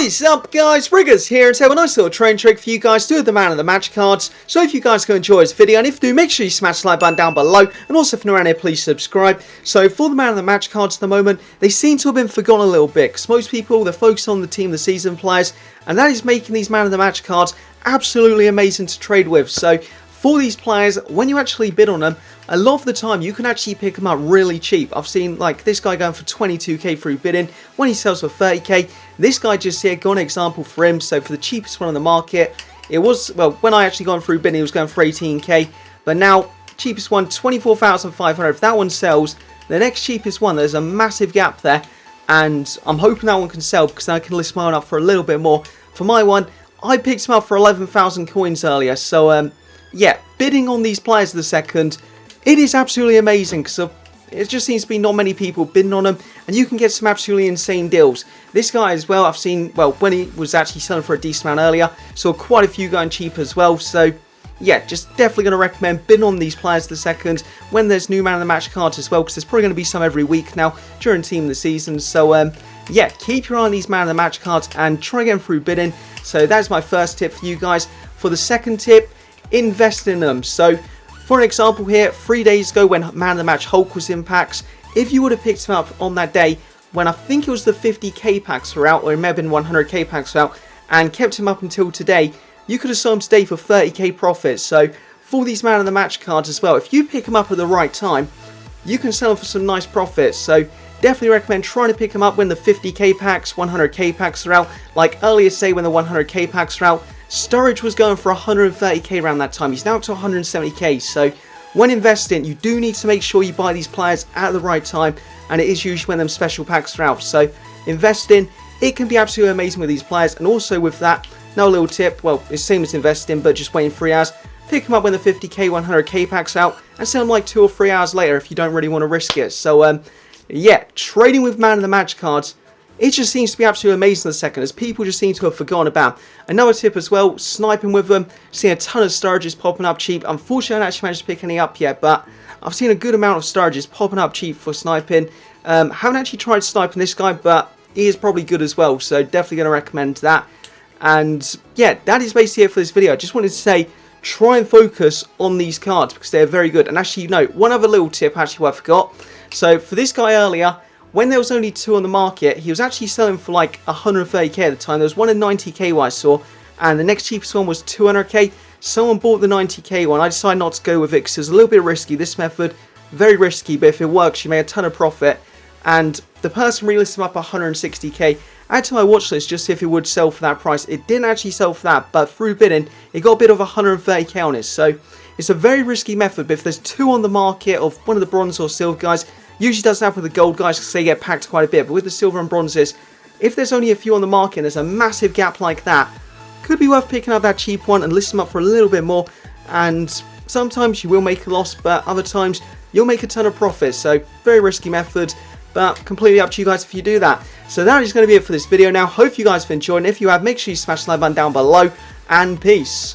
What is up, guys? Riggers here, and so a nice little train trick for you guys to do the man of the match cards. So if you guys can enjoy this video, and if you do, make sure you smash the like button down below, and also if you're around here, please subscribe. So for the man of the match cards at the moment, they seem to have been forgotten a little bit, because most people, they're focused on the team of the season players, and that is making these man of the match cards absolutely amazing to trade with. So for these players, when you actually bid on them, a lot of the time you can actually pick them up really cheap. I've seen like this guy going for 22k through bidding when he sells for 30k. This guy just here, got an example for him. So for the cheapest one on the market, it was, well, when I actually gone through bidding, he was going for 18k. But now, cheapest one, 24,500. If that one sells, the next cheapest one, there's a massive gap there. And I'm hoping that one can sell, because then I can list mine up for a little bit more. For my one, I picked him up for 11,000 coins earlier. So, yeah, bidding on these players of the second, it is absolutely amazing, because it just seems to be not many people bidding on them, and you can get some absolutely insane deals. This guy as well, I've seen, well, when he was actually selling for a decent amount earlier, saw quite a few going cheap as well. So yeah, just definitely going to recommend bidding on these players the second when there's new man of the match cards as well, because there's probably going to be some every week now during team of the season. So yeah, keep your eye on these man of the match cards and try to get them through bidding. So that's my first tip for you guys. For the second tip, invest in them. So for an example here, 3 days ago when man of the match Hulk was in packs, if you would have picked him up on that day when I think it was the 50k packs were out, or it may have been 100k packs were out, and kept him up until today, you could have sold him today for 30k profit. So for these man of the match cards as well, if you pick them up at the right time, you can sell them for some nice profits. So definitely recommend trying to pick them up when the 50k packs, 100k packs are out. Like earlier say when the 100k packs are out, Sturridge was going for 130k around that time. He's now up to 170k. So when investing, you do need to make sure you buy these players at the right time, and it is usually when them special packs are out. So investing, it can be absolutely amazing with these players. And also with that, now a little tip, well, it's the same as investing, but just waiting 3 hours. Pick them up when the 50k, 100k packs are out, and sell them like 2 or 3 hours later if you don't really want to risk it. So yeah, trading with man of the match cards, it just seems to be absolutely amazing the second, as people just seem to have forgotten about. Another tip as well, sniping with them. Seeing a ton of Sturridges popping up cheap. Unfortunately, I haven't actually managed to pick any up yet, but I've seen a good amount of Sturridges popping up cheap for sniping. Haven't actually tried sniping this guy, but he is probably good as well, so definitely going to recommend that. And yeah, that is basically it for this video. I just wanted to say, try and focus on these cards, because they're very good. And actually, no, one other little tip actually what I forgot. So for this guy earlier, when there was only 2 on the market, he was actually selling for like 130k at the time. There was one at 90k what I saw, and the next cheapest one was 200k. Someone bought the 90k one. I decided not to go with it because it was a little bit risky. This method, very risky, but if it works, you make a ton of profit. And the person relisted him up 160k. I had to my watch list just see if it would sell for that price. It didn't actually sell for that, but through bidding, it got a bit of 130k on it. So it's a very risky method, but if there's 2 on the market of one of the bronze or silver guys, usually doesn't happen with the gold guys because they get packed quite a bit, but with the silver and bronzes, if there's only a few on the market and there's a massive gap like that, could be worth picking up that cheap one and list them up for a little bit more. And sometimes you will make a loss, but other times you'll make a ton of profit. So very risky method, but completely up to you guys if you do that. So that is going to be it for this video now. Hope you guys have enjoyed, and if you have, make sure you smash the like button down below, and peace.